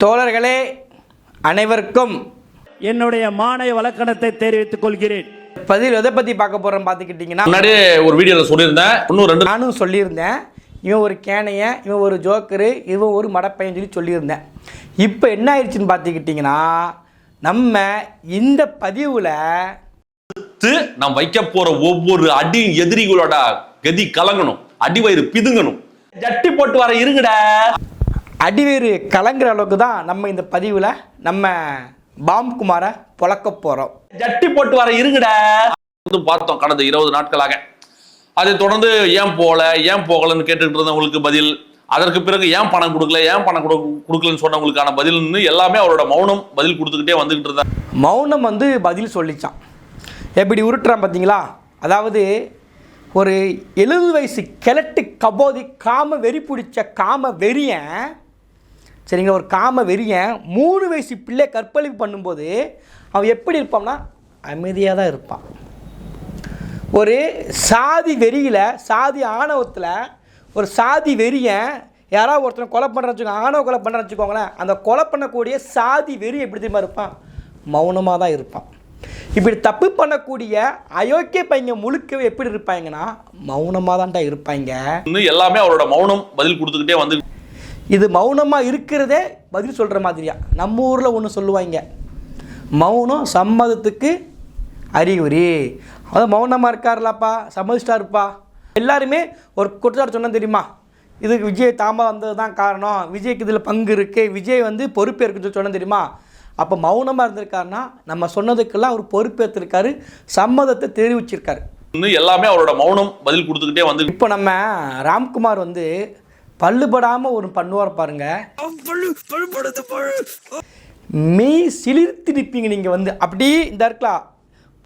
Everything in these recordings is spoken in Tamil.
தோழர்களே அனைவருக்கும் என்னுடைய மாநில வழக்கணத்தை தெரிவித்துக் கொள்கிறேன். பதில் எதை பற்றி பார்க்க போகிறோம் பார்த்துக்கிட்டிங்கன்னா, முன்னாடியே ஒரு வீடியோவில் சொல்லியிருந்தேன், இன்னும் ரெண்டு நானும் சொல்லியிருந்தேன். இவன் ஒரு கேனைய, இவன் ஒரு ஜோக்கரு, இவன் ஒரு மடப்பையன் சொல்லியிருந்தேன். இப்போ என்ன ஆயிடுச்சுன்னு பார்த்துக்கிட்டிங்கன்னா, நம்ம இந்த பதிவில் நாம் வைக்க போற ஒவ்வொரு அடி எதிரிகளோட கதி கலங்கணும், அடிவயிறு பிதுங்கணும். ஜட்டி போட்டு வர இருங்கடா, அடிவேறு கலங்குற அளவுக்கு தான் நம்ம இந்த பதிவில் நம்ம பாம்குமாரை பொழக்க போகிறோம். ஜட்டி போட்டு வர இருங்கடா பார்த்தோம் கடந்த 20 நாட்களாக. அதை தொடர்ந்து ஏன் போகலன்னு கேட்டுக்கிட்டு இருந்தவங்களுக்கு பதில், அதற்கு பிறகு ஏன் பணம் கொடுக்கலன்னு சொன்னவங்களுக்கான பதில்னு எல்லாமே அவரோட மௌனம் பதில் கொடுத்துக்கிட்டே வந்துகிட்டு இருந்தா. மௌனம் பதில் சொல்லிச்சான். எப்படி உருட்டுறான் பார்த்தீங்களா? அதாவது ஒரு 70 வயசு கிழட்டு கபோதி காம வெறி பிடிச்ச காம வெறியன், சரிங்களா, ஒரு காம வெறியன் 3 வயசு பிள்ளை கற்பழிப்பு பண்ணும்போது அவன் எப்படி இருப்பான்னா அமைதியாக தான் இருப்பான். ஒரு சாதி வெறியில், சாதி ஆணவத்தில் ஒரு சாதி வெறியன் யாராவது ஒருத்தனை கொலை பண்ணுறன்னு வச்சுக்கோங்க, ஆணவ கொலை பண்ணுறன்னு வச்சுக்கோங்களேன், அந்த கொலை பண்ணக்கூடிய சாதி வெறி எப்படி தெரியுமா இருப்பான்? மௌனமாக தான் இருப்பான். இப்படி தப்பு பண்ணக்கூடிய அயோக்கிய பையங்க முழுக்கவே எப்படி இருப்பாங்கன்னா மௌனமாக தான்டா இருப்பாங்க. எல்லாமே அவரோட மௌனம் பதில் கொடுத்துக்கிட்டே வந்து, இது மௌனமாக இருக்கிறதே பதில் சொல்கிற மாதிரியா. நம்ம ஊரில் ஒன்று சொல்லுவாங்க, மௌனம் சம்மதத்துக்கு அறிகுறி. அதாவது மௌனமாக இருக்கார்லாப்பா, சம்மதிச்சிட்டாருப்பா. எல்லாருமே ஒரு குற்றச்சாட்டு சொன்னால் தெரியுமா, இதுக்கு விஜய் தாமதம் வந்தது தான் காரணம், விஜய்க்கு இதில் பங்கு இருக்குது, விஜய் பொறுப்பேற்குன்னு சொன்னால் தெரியுமா. அப்போ மௌனமாக இருந்திருக்காருன்னா நம்ம சொன்னதுக்கெல்லாம் அவர் பொறுப்பேற்றிருக்காரு, சம்மதத்தை தெரிவிச்சிருக்காரு. எல்லாமே அவரோட மௌனம் பதில் கொடுத்துக்கிட்டே வந்து. இப்போ நம்ம ராம்குமார் பல்லுபடாமல் ஒரு பண்ணுவார் பாருங்க, மெய் சிலிர்த்து நிற்பீங்க நீங்கள் அப்படியே இந்த இருக்கலாம்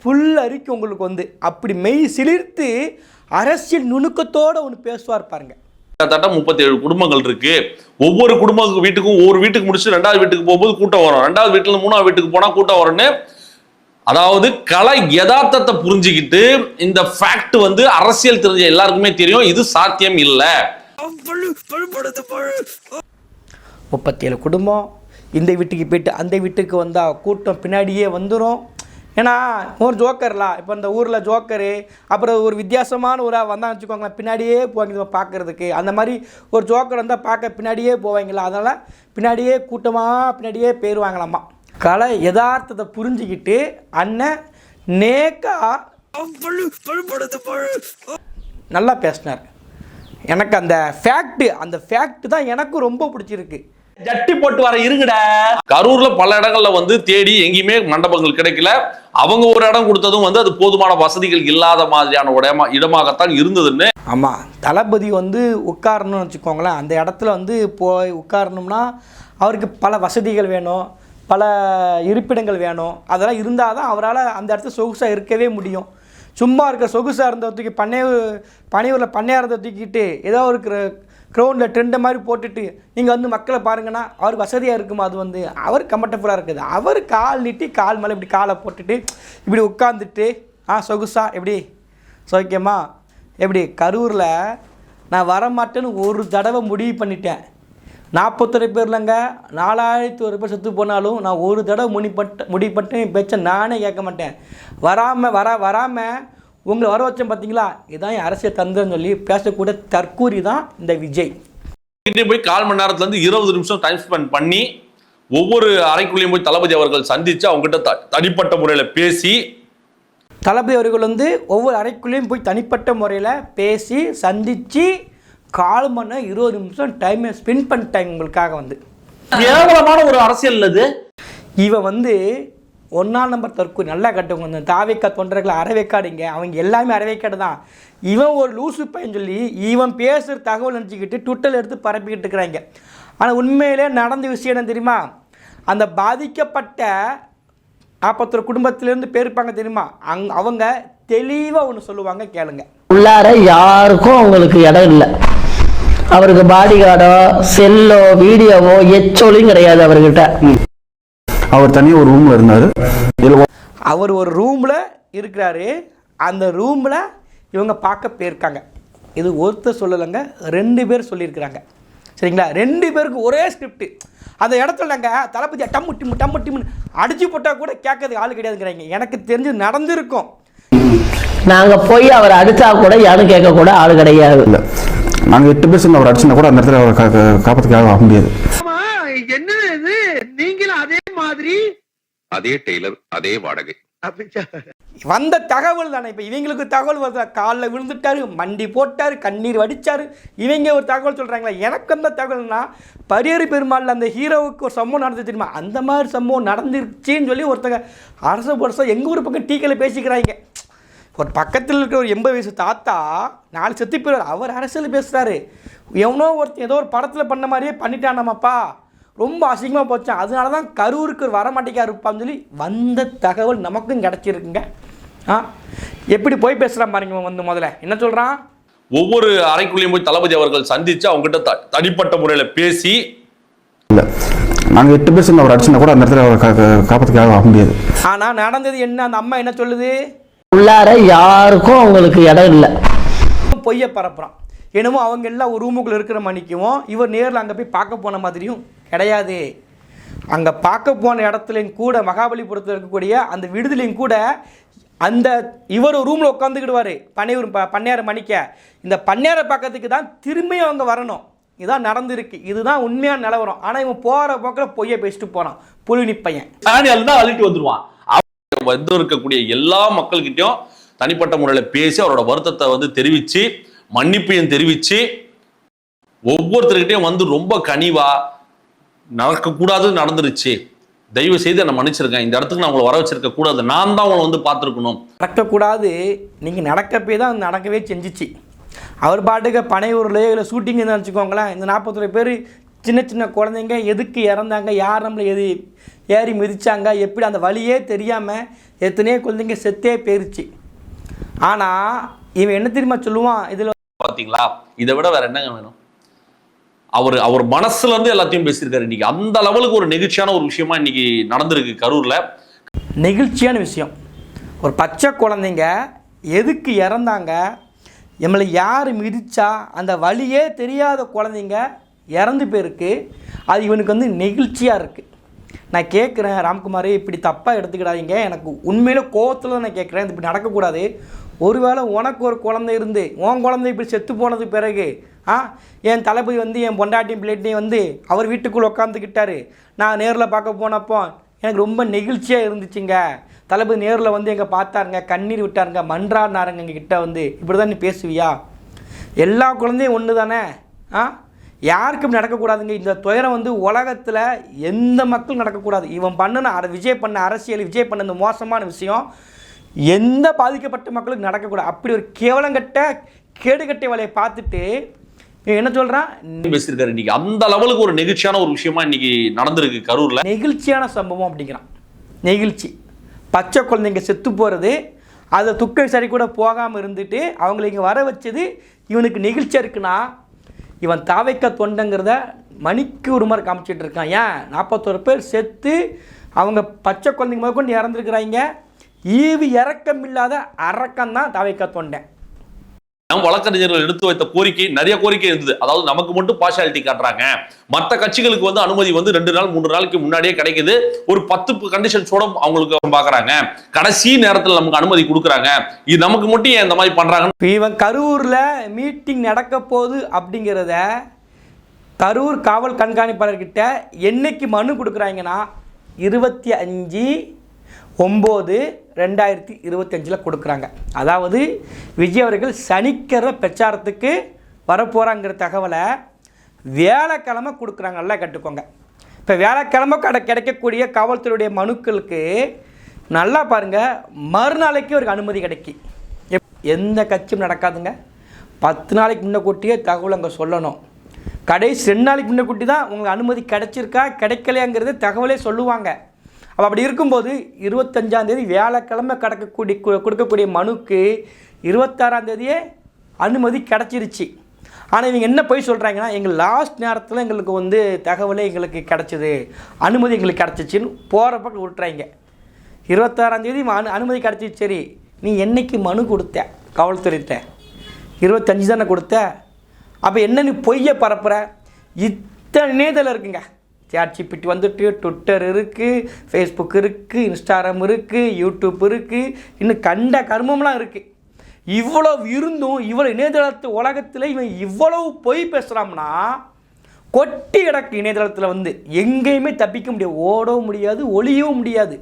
புல் அரிக்கு உங்களுக்கு அப்படி மெய் சிலிர்த்து அரசியல் நுணுக்கத்தோடு ஒன்று பேசுவார் பாருங்க. கிட்டத்தட்ட 37 குடும்பங்கள் இருக்கு. ஒவ்வொரு வீட்டுக்கும் ஒவ்வொரு வீட்டுக்கு முடிச்சு 2வது வீட்டுக்கு போகும்போது கூட்டம் வரும், 2வது வீட்டுல 3வது வீட்டுக்கு போனா கூட்டம் வரும்னு. அதாவது கலை யதார்த்தத்தை புரிஞ்சுக்கிட்டு இந்த ஃபேக்ட் அரசியல் தெரிஞ்ச எல்லாருக்குமே தெரியும், இது சாத்தியம் இல்லை. 37 குடும்பம் இந்த வீட்டுக்கு போயிட்டு அந்த வீட்டுக்கு வந்தால் கூட்டம் பின்னாடியே வந்துடும். ஏன்னா ஒரு ஜோக்கர்லாம் இப்போ இந்த ஊரில் ஜோக்கரு, அப்புறம் ஒரு வித்தியாசமான ஒரு வந்தான்னு வச்சுக்கோங்களேன், பின்னாடியே போவாங்க பார்க்குறதுக்கு. அந்த மாதிரி ஒரு ஜோக்கர் வந்தால் பார்க்க பின்னாடியே போவாங்களா, அதனால் பின்னாடியே கூட்டமாக பின்னாடியே போயிடுவாங்களாம்மா. கலை யதார்த்தத்தை புரிஞ்சுக்கிட்டு அண்ணன் நேக்கா நல்லா பேசினார். எனக்கு அந்த ஃபேக்ட் தான் எனக்கும் ரொம்ப பிடிச்சிருக்கு. ஜட்டி போட்டு வர இருங்கடா. கரூர்ல பல இடங்கள்ல தேடி எங்கேயுமே மண்டபங்கள் கிடைக்கல. அவங்க ஒரு இடம் கொடுத்ததும் அது போதுமான வசதிகள் இல்லாத மாதிரியான இடமாகத்தான் இருந்ததுன்னு. ஆமா, தளபதி உட்காரணும்னு வச்சுக்கோங்களேன், அந்த இடத்துல போய் உட்காரணும்னா அவருக்கு பல வசதிகள் வேணும், பல இருப்பிடங்கள் வேணும். அதெல்லாம் இருந்தால் தான் அவரால் அந்த இடத்துல சொகுசாக இருக்கவே முடியும். சும்மா இருக்க சொகுசாக இருந்த தூக்கி பனையூரில் பண்ணையாக இருந்த தூக்கிட்டு ஏதோ ஒரு க்ரௌண்டில் ட்ரெண்டை மாதிரி போட்டுட்டு நீங்கள் மக்களை பாருங்கன்னா அவருக்கு வசதியாக இருக்குமா? அது அவர் கம்ஃபர்டபுளாக இருக்குது. அவர் கால் நீட்டி கால் மேலே இப்படி காலை போட்டுட்டு இப்படி உட்காந்துட்டு சொகுசா எப்படி சோக்கியமா எப்படி. கரூரில் நான் வரமாட்டேன்னு ஒரு தடவை முடிவு பண்ணிட்டேன். 41 பேர்லங்க 4001 பேர் செத்து போனாலும் நான் ஒரு தடவை முடிவு பண்ணிட்டு என் பேச்சை நானே கேட்க மாட்டேன். வராமல் உங்களை வர வச்சேன் பார்த்தீங்களா, இதான் என் அரசியல் தந்திரன்னு சொல்லி பேசக்கூடிய தற்கூரி தான் இந்த விஜய். போய் 1/4 மணி நேரத்துலேருந்து 20 நிமிஷம் டைம் ஸ்பெண்ட் பண்ணி ஒவ்வொரு அறைக்குள்ளேயும் போய் தளபதி அவர்கள் சந்தித்து அவங்ககிட்ட தனிப்பட்ட முறையில் பேசி, தளபதி அவர்கள் ஒவ்வொரு அறைக்குள்ளேயும் போய் தனிப்பட்ட முறையில் பேசி சந்தித்து 1/4 மணி நேரம் 20 நிமிஷம் டைம் ஸ்பெண்ட் பண்ணிட்டாங்க உங்களுக்காக. கேவலமான ஒரு அரசியல் இல்லது. இவன் 1ஆம் நம்பர் தற்கூரி நல்லா கட்டுவங்க. தாவேக்கா தொண்டர்கள் அறவேக்காடுங்க, அவங்க எல்லாமே அறவேக்காடு தான். இவன் ஒரு லூசு பையன் சொல்லி இவன் பேசுகிற தகவல் நினச்சிக்கிட்டு ட்விட்டரில் எடுத்து பரப்பிக்கிட்டு இருக்கிறாங்க. ஆனால் உண்மையிலே நடந்த விஷயம் என்ன தெரியுமா, அந்த பாதிக்கப்பட்ட 41 குடும்பத்திலேருந்து பேருப்பாங்க தெரியுமா, அவங்க தெளிவாக ஒன்று சொல்லுவாங்க, கேளுங்க. உள்ளார யாருக்கும் அவங்களுக்கு இடம் இல்லை. அவருக்கு பாடி கார்டோ செல்லோ வீடியோவோ எச்சோலையும் கிடையாது அவர்கிட்ட. அவர் தனியாக ஒரு ரூமில் இருந்தார். அவர் ஒரு ரூமில் இருக்கிறாரு. அந்த ரூமில் இவங்க பார்க்க போயிருக்காங்க. இது ஒருத்தர் சொல்லலைங்க, 2 பேர் சொல்லியிருக்கிறாங்க. சரிங்களா, 2 பேருக்கு ஒரே ஸ்கிரிப்ட். அந்த இடத்துல நாங்கள் தளபதியை டம்மு டிம்னு அடிச்சு போட்டால் கூட கேட்கறதுக்கு ஆள் கிடையாதுங்கிறாங்க. எனக்கு தெரிஞ்சு நடந்திருக்கும். நாங்க போய் அவர் அடிச்சா கூட யாரும் கேட்க கூட ஆள் கிடையாது. இல்லை, நாங்கள் 8 பேர் சேர்ந்து அவர் அடிச்சுனா கூட அந்த இடத்துல அவரை காப்பாற்றுக்காக ஆக முடியாது. என்ன இது நீங்களும் அதே மாதிரி அதே டெய்லர் அதே வாடகை வந்த தகவல் தானே. இப்போ இவங்களுக்கு தகவல் வருதா, காலில் விழுந்துட்டாரு, மண்டி போட்டார், கண்ணீர் வடித்தார், இவங்க ஒரு தகவல் சொல்கிறாங்களா. எனக்கு அந்த தகவல்னா பரியேறு பெருமாள் அந்த ஹீரோவுக்கு ஒரு சம்பவம் நடந்து தெரியுமா, அந்த மாதிரி சம்பவம் நடந்துருச்சுன்னு சொல்லி ஒருத்தங்க வருஷம் எங்கள் ஊர் பக்கம் டீக்கெல்லாம் பேசிக்கிறாங்க. ஒரு பக்கத்தில் இருக்கிற ஒரு 80 வயசு தாத்தா 4 செத்து போயிடுவார், அவர் அரசியல் பேசுகிறாரு. எவனோ ஒருத்தர் ஏதோ ஒரு படத்தில் பண்ண மாதிரியே பண்ணிட்டானாமாப்பா, ரொம்ப அசிங்கமாக போச்சான், அதனால தான் கரூருக்கு வர மாட்டேங்கா இருப்பான்னு சொல்லி வந்த தகவல் நமக்கும் கிடச்சிருக்குங்க. எப்படி போய் பேசுகிறான் பாருங்க. வந்து முதல்ல என்ன சொல்கிறான், ஒவ்வொரு அறைக்குள்ளேயும் போய் தளபதி அவர்கள் சந்திச்சு அவங்ககிட்ட தனிப்பட்ட முறையில் பேசி. இல்லை, நாங்கள் 8 பேர் சேர்ந்து அவர் அடிச்சுனா கூட அந்த இடத்துல அவரை காப்பாற்றுக்காக ஆக முடியாது. ஆனால் நடந்தது என்ன, அந்த அம்மா என்ன சொல்லுது, உள்ளார யாருக்கும் அவங்களுக்கு இடம் இல்லை, பொய்ய பரப்புறான். என்னமோ அவங்க எல்லாம் ஒரு ரூமுக்குள்ளே இருக்கிற மணிக்கும் இவர் நேரில் அங்கே போய் பார்க்க போன மாதிரியும் கிடையாது. அங்கே பார்க்க போன இடத்துலையும் கூட மகாபலிபுரத்தில் இருக்கக்கூடிய அந்த விடுதலையும் கூட அந்த இவர் ரூமில் உட்காந்துக்கிடுவார் பன்னியாறு மணிக்க. இந்த பன்னியாரை பக்கத்துக்கு தான் திரும்பியும் அவங்க வரணும். இதுதான் நடந்திருக்கு, இதுதான் உண்மையான நிலவரம். ஆனால் இவன் போகிற போக்கில் பொய்யை பேசிட்டு போனான். புலினி பையன் தான் அள்ளிட்டு வந்துடுவான். வந்து இருக்கக்கூடிய எல்லா மக்கள்கிட்டையும் தனிப்பட்ட முறையில் பேசி அவரோட வருத்தத்தை வந்து தெரிவித்து மன்னிப்பையும் தெரிவித்து ஒவ்வொருத்தருக்கிட்டையும் வந்து ரொம்ப கனிவா நடக்கக்கூடாது நடந்துருச்சு, தயவு செய்து என்னை மன்னிச்சிருக்கேன், இந்த இடத்துக்கு நான் உங்களை வர வச்சிருக்க கூடாது, நான் தான் உங்களை வந்து பார்த்துருக்கணும். நடக்கக்கூடாது, நீங்கள் நடக்கப்பே தான் நடக்கவே செஞ்சிச்சு. அவர் பாட்டுக்கு பனையூரில் இல்லை ஷூட்டிங் வச்சுக்கோங்களேன். இந்த 41 பேர் சின்ன சின்ன குழந்தைங்க எதுக்கு இறந்தாங்க, யார் நம்மளை ஏறி மிதிச்சாங்க, எப்படி அந்த வழியே தெரியாமல் எத்தனையோ குழந்தைங்க செத்தே போயிருச்சு. ஆனால் இவன் என்ன தெரியுமா சொல்லுவான், இதில் பார்த்தீங்களா, இதை விட வேற என்னங்க வேணும். அவர் மனசுல இருந்து எல்லாத்தையும் பேசியிருக்காரு. இன்னைக்கு அந்த லெவலுக்கு ஒரு நெகிழ்ச்சியான ஒரு விஷயமா இன்னைக்கு நடந்திருக்கு கரூர்ல. நெகிழ்ச்சியான விஷயம், ஒரு பச்சை குழந்தைங்க எதுக்கு இறந்தாங்க, நம்மளை யார் மிதிச்சா, அந்த வழியே தெரியாத குழந்தைங்க இறந்து போயிருக்கு. அது இவனுக்கு வந்து நெகிழ்ச்சியாக இருக்குது. நான் கேட்குறேன், ராம்குமார் இப்படி தப்பாக எடுத்துக்கிடாதீங்க, எனக்கு உண்மையில கோவத்தில் தான் நான் கேட்குறேன், இது இப்படி நடக்கக்கூடாது. ஒருவேளை உனக்கு ஒரு குழந்தை இருந்து உன் குழந்தை இப்படி செத்து போனது பிறகு என் தளபதி வந்து என் பொண்டாட்டியும் பிள்ளைட்டையும் வந்து அவர் வீட்டுக்குள்ளே உட்காந்துக்கிட்டாரு, நான் நேரில் பார்க்க போனப்போ எனக்கு ரொம்ப நெகிழ்ச்சியாக இருந்துச்சுங்க, தளபதி நேரில் வந்து எங்கே பார்த்தாருங்க, கண்ணீர் விட்டாருங்க, மன்றாடினாருங்க எங்கள் கிட்ட வந்து, இப்படி தான் நீ பேசுவியா? எல்லா குழந்தையும் ஒன்று தானே. யாருக்கும் நடக்கக்கூடாதுங்க இந்த துயரம். வந்து உலகத்தில் எந்த மக்களும் நடக்கக்கூடாது. இவன் பண்ணின விஜய் பண்ண அரசியல், விஜய் பண்ண இந்த மோசமான விஷயம் எந்த பாதிக்கப்பட்ட மக்களுக்கு நடக்கக்கூடாது. அப்படி ஒரு கேவலங்கட்ட கேடுகட்டை வேலையை பார்த்துட்டு என்ன சொல்கிறான் பேசியிருக்காரு. இன்னைக்கு அந்த லெவலுக்கு ஒரு நெகிழ்ச்சியான ஒரு விஷயமா இன்னைக்கு நடந்திருக்கு கரூரில். நெகிழ்ச்சியான சம்பவம் அப்படிங்கிறான். நெகிழ்ச்சி, பச்சை குழந்தைங்க செத்து போகிறது, அதை துக்க சரி கூட போகாமல் இருந்துட்டு அவங்களை இங்கே வர வச்சது இவனுக்கு நெகிழ்ச்சியாக இருக்குன்னா, இவன் தாவைக்க தொண்டங்கிறத மணிக்கு ஒரு மாதிரி காமிச்சிட்டு இருக்கான். ஏன் 41 பேர் செத்து அவங்க பச்சை குழந்தைங்க முதல் கொண்டு இறந்துருக்குறாங்க. ஈவு இறக்கம் இல்லாத அரக்கம் தான் தாவைக்க தொண்டன். வழக்கறிஞர்கள் எடுத்து வைத்த கோரிக்கை நிறைய கோரிக்கை இருந்தது. அதாவது நமக்கு மட்டும் பார்ஷாலிட்டி காட்டுறாங்க, மற்ற கட்சிகளுக்கு வந்து அனுமதி வந்து 2 நாள் 3 நாளைக்கு முன்னாடியே கிடைக்குது, ஒரு 10 கண்டிஷன்ஸோட அவங்களுக்கு பாக்குறாங்க, கடைசி நேரத்தில் நமக்கு அனுமதி கொடுக்குறாங்க, இது நமக்கு மட்டும் ஏன் இந்த மாதிரி பண்றாங்க. இவன் கரூர்ல மீட்டிங் நடக்க போகுது அப்படிங்கிறத கரூர் காவல் கண்காணிப்பாளர்கிட்ட என்னைக்கு மனு கொடுக்குறாங்கன்னா 25/9/2025 கொடுக்குறாங்க. அதாவது விஜய் அவர்கள் சனிக்கிழமை பிரச்சாரத்துக்கு வரப்போகிறாங்கிற தகவலை வியாழக்கிழமை கொடுக்குறாங்க. நல்லா கட்டுக்கோங்க. இப்போ வியாழக்கிழமை கிடைக்கக்கூடிய காவல்துறையுடைய மனுக்களுக்கு நல்லா பாருங்கள், மறுநாளைக்கு ஒரு அனுமதி கிடைக்கி. எந்த கட்சியும் நடக்காதுங்க. 10 நாளைக்கு முன்னக்கூட்டியே தகவல் அங்கே சொல்லணும். கடைசி 2 நாளைக்கு முன்னக்கூட்டி தான் உங்களுக்கு அனுமதி கிடைச்சிருக்கா கிடைக்கலையாங்கிறத தகவலே சொல்லுவாங்க. அப்போ அப்படி இருக்கும்போது 25ஆம் தேதி வியாழக்கிழமை கொடுக்கக்கூடிய மனுக்கு 26ஆம் தேதியே அனுமதி கிடச்சிருச்சு. ஆனால் இவங்க என்ன போய் சொல்கிறாங்கன்னா, எங்கள் லாஸ்ட் நேரத்தில் எங்களுக்கு வந்து தகவலே எங்களுக்கு கிடச்சிது, அனுமதி எங்களுக்கு கிடச்சிச்சின்னு போகிற பக்கம் விட்டுறாங்க. 26ஆம் தேதி அனுமதி கிடச்சிச்சு. சரி, நீ என்னைக்கு மனு கொடுத்த காவல்துறையிட்ட? 25 தானே கொடுத்த. அப்போ என்ன நீ பொய்யை பரப்புற? இத்தனை இணையதளம் இருக்குங்க, ChatGPT வந்துட்டு, ட்விட்டர் இருக்குது, ஃபேஸ்புக் இருக்குது, இன்ஸ்டாகிராம் இருக்குது, யூடியூப் இருக்குது, இன்னும் கண்ட கர்மம்லாம் இருக்குது. இவ்வளவு இருந்தும் இவ்வளோ இணையதளத்து உலகத்தில் இவன் இவ்வளவு பொய் பேசுகிறான்னா கொட்டி கிடக்கு. இணையதளத்தில் வந்து எங்கேயுமே தப்பிக்க முடியாது, ஓடவும் முடியாது, ஒளியவும் முடியாது.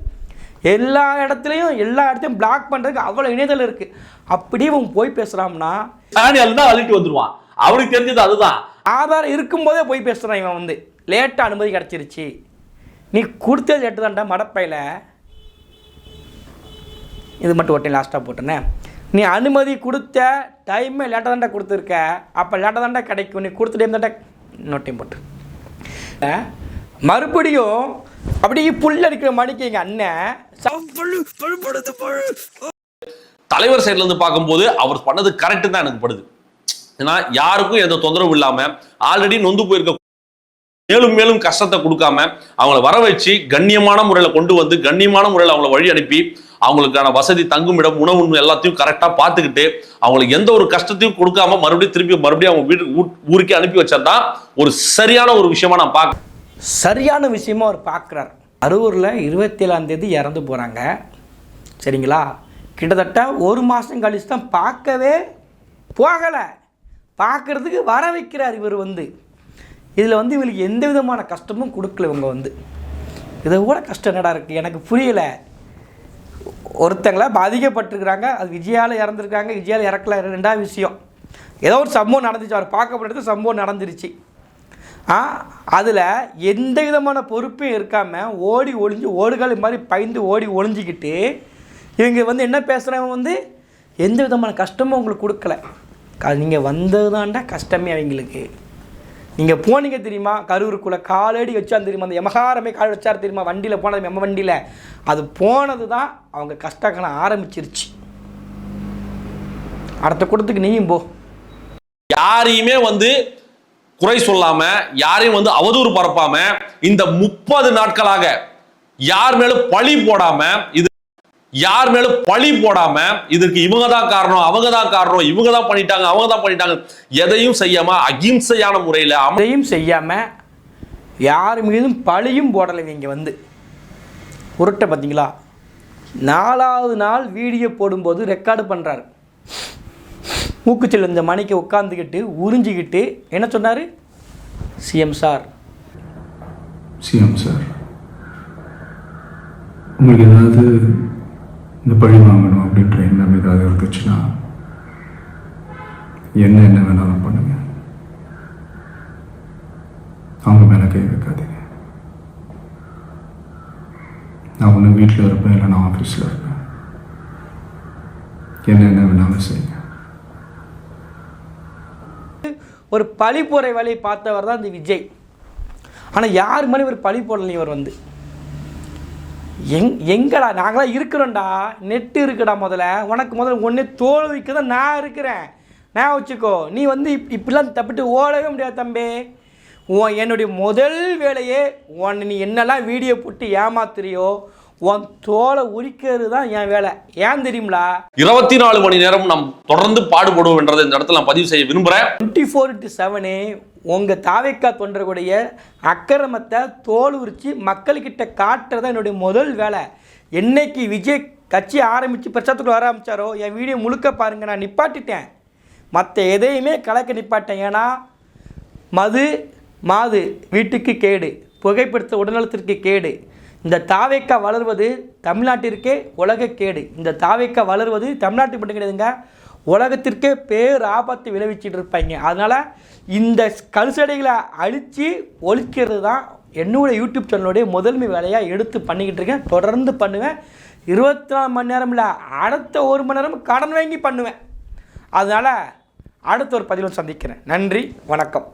எல்லா இடத்தையும் பிளாக் பண்ணுறதுக்கு அவ்வளோ இணையதளம் இருக்குது. அப்படியே அவன் போய் பேசுகிறான்னா அள்ளிட்டு வந்துடுவான். அவனுக்கு தெரிஞ்சது அதுதான். ஆதாரம் இருக்கும்போதே போய் பேசுகிறான் இவன் வந்து. லேட்டாக அனுமதி கிடச்சிருச்சு, நீ கொடுத்தது லேட்டு தான்டா மடப்பையில். இது மட்டும் ஒட்டே லாஸ்ட்டாக போட்டேனே. நீ அனுமதி கொடுத்த டைமே லேட்டாக தாண்டா கொடுத்துருக்க, அப்போ லேட்டாக தாண்டா கிடைக்கும். நீ கொடுத்த டைம் தாண்டா நோட்டையும் போட்டு மறுபடியும் அப்படியே புல் அடிக்கிற மணிக்கு எங்கள் அண்ணன் தலைவர் சைட்ல இருந்து பார்க்கும்போது அவர் பண்ணது கரெக்ட் தான் எனக்கு படுது. ஏன்னா யாருக்கும் எந்த தொந்தரவு இல்லாம ஆல்ரெடி நொந்து போயிருக்க மேலும் மேலும் கஷ்டத்தை கொடுக்காம அவங்கள வர வச்சு கண்ணியமான முறையில் கொண்டு வந்து கண்ணியமான முறையில் அவங்கள வழி அனுப்பி அவங்களுக்கான வசதி, தங்குமிடம், உணவு எல்லாத்தையும் கரெக்டாக பார்த்துக்கிட்டு அவங்களுக்கு எந்த ஒரு கஷ்டத்தையும் கொடுக்காம மறுபடியும் அவங்க வீட்டுக்கு ஊருக்கே அனுப்பி வச்சதான் ஒரு சரியான ஒரு விஷயமா நான் பார்க்க. சரியான விஷயமா அவர் பார்க்குறார். அரூரில் 27ஆம் தேதி இறந்து போகிறாங்க, சரிங்களா? கிட்டத்தட்ட ஒரு மாதம் கழிச்சு தான் பார்க்கவே போகலை, பார்க்குறதுக்கு வர வைக்கிறார் இவர் வந்து. இதில் வந்து இவங்களுக்கு எந்த விதமான கஷ்டமும் கொடுக்கல. இவங்க வந்து இதை கூட கஷ்டம் என்னடா இருக்குது எனக்கு புரியலை. ஒருத்தங்கள பாதிக்கப்பட்டிருக்கிறாங்க, அது விஜயால் இறந்துருக்காங்க, விஜயால் இறக்கல, ரெண்டாவது விஷயம். ஏதோ ஒரு சம்பவம் நடந்துச்சு, அவர் பார்க்கப்பட்டது சம்பவம் நடந்துருச்சு. அதில் எந்த விதமான பொறுப்பும் இருக்காமல் ஓடி ஒளிஞ்சு ஓடுகால் மாதிரி பயந்து ஓடி ஒளிஞ்சிக்கிட்டு இவங்க வந்து என்ன பேசுகிறவங்க வந்து எந்த விதமான கஷ்டமும் உங்களுக்கு கொடுக்கல. நீங்கள் வந்தது தாண்டா கஷ்டமே அவங்களுக்கு. நீங்கள் போனீங்க தெரியுமா, கரூருக்குள்ளே காலடி வச்சான் தெரியுமா, அந்த எமகாரமே கால் வச்சார் தெரியுமா, வண்டியில் போனது எம்ம வண்டியில், அது போனது தான் அவங்க கஷ்டக்காலம் ஆரம்பிச்சிருச்சு. அடுத்த கூட்டத்துக்கு நீயும் போ. யாரையுமே வந்து குறை சொல்லாம, யாரையும் வந்து அவதூறு பரப்பாம, இந்த 30 நாட்களாக யார் மேலும் பழி போடாம இதற்கு இவங்க தான் காரணம், அவங்க தான் காரணம், இவங்க தான் பண்ணிட்டாங்க, அவங்க தான் பண்ணிட்டாங்க, எதையும் செய்யாம அகிம்சையான முறையில் அதையும் செய்யாம யார் மீதும் பழியும் போடலை. இவங்க வந்து உருட்டை பார்த்தீங்களா, 4வது நாள் வீடியோ போடும்போது ரெக்கார்டு பண்ணுறாரு. மூக்குச்சல் இந்த மணிக்கு உட்காந்துக்கிட்டு உறிஞ்சிக்கிட்டு என்ன சொன்னார், சிஎம் சார் உங்களுக்கு ஏதாவது இந்த பழி வாங்கணும் அப்படின்ற எண்ணம் ஏதாவது இருந்துச்சுன்னா என்ன வேணாலும் பண்ணுங்க, அவங்க மேலே கை வைக்காதீங்க. நான் ஒன்று வீட்டில் இருப்பேன், இல்லை நான் ஆஃபீஸில் இருப்பேன், என்ன வேணாலும் செய்யுங்க. ஒரு பழி போகிற வேலையை பார்த்தவர் தான் இந்த விஜய். ஆனால் யார் மாதிரி ஒரு பழி போடலை. இவர் வந்து எங்கடா நாங்களாம் இருக்கிறோம்டா, நெட்டு இருக்குடா, முதல்ல ஒன்றே தோல்விக்கு தான் நான் இருக்கிறேன், நான் வச்சுக்கோ. நீ வந்து இப்படிலாம் தப்பிட்டு ஓடவே முடியாது தம்பி. என்னுடைய முதல் வேலையே நீ என்னெல்லாம் வீடியோ போட்டு ஏமாத்துறியோ உன் தோலை உரிக்கிறது தான் என் வேலை. ஏன் தெரியுங்களா, 24 மணி நேரம் நாம் தொடர்ந்து பாடுபடுவோம் என்றதை இந்த இடத்துல நான் பதிவு செய்ய விரும்புகிறேன். 24/7 உங்கள் தாவேக்கா தொண்டர்களுடைய அக்கிரமத்தை தோல் உரித்து மக்கள்கிட்ட காட்டுறதான் என்னுடைய முதல் வேலை. என்னைக்கு விஜய் கட்சி ஆரம்பித்து பிரச்சாரத்துக்குள்ள வர ஆரம்பித்தாரோ என் வீடியோ முழுக்க பாருங்கள், நான் நிப்பாட்டிட்டேன், மற்ற எதையுமே கலக்க நிப்பாட்டேன். ஏன்னா மாது வீட்டுக்கு கேடு, புகைப்படுத்த உடல்நலத்திற்கு கேடு. இந்த தாவேக்கா வளர்வது தமிழ்நாட்டிற்கே உலக கேடு. இந்த தாவேக்கா வளர்வது தமிழ்நாட்டுக்கு மட்டும் கிடையாதுங்க, உலகத்திற்கே பேர் ஆபத்து விளைவிச்சிட்டு இருப்பாங்க. அதனால் இந்த கழுசடைகளை அழித்து ஒழிக்கிறது தான் என்னுடைய யூடியூப் சேனலுடைய முதன்மை வேலையாக எடுத்து பண்ணிக்கிட்டு இருக்கேன். தொடர்ந்து பண்ணுவேன். 24 மணி நேரம் இல்லை, அடுத்த 1 மணி நேரம் கடன் வாங்கி பண்ணுவேன். அதனால் அடுத்த ஒரு பதிவில் சந்திக்கிறேன். நன்றி, வணக்கம்.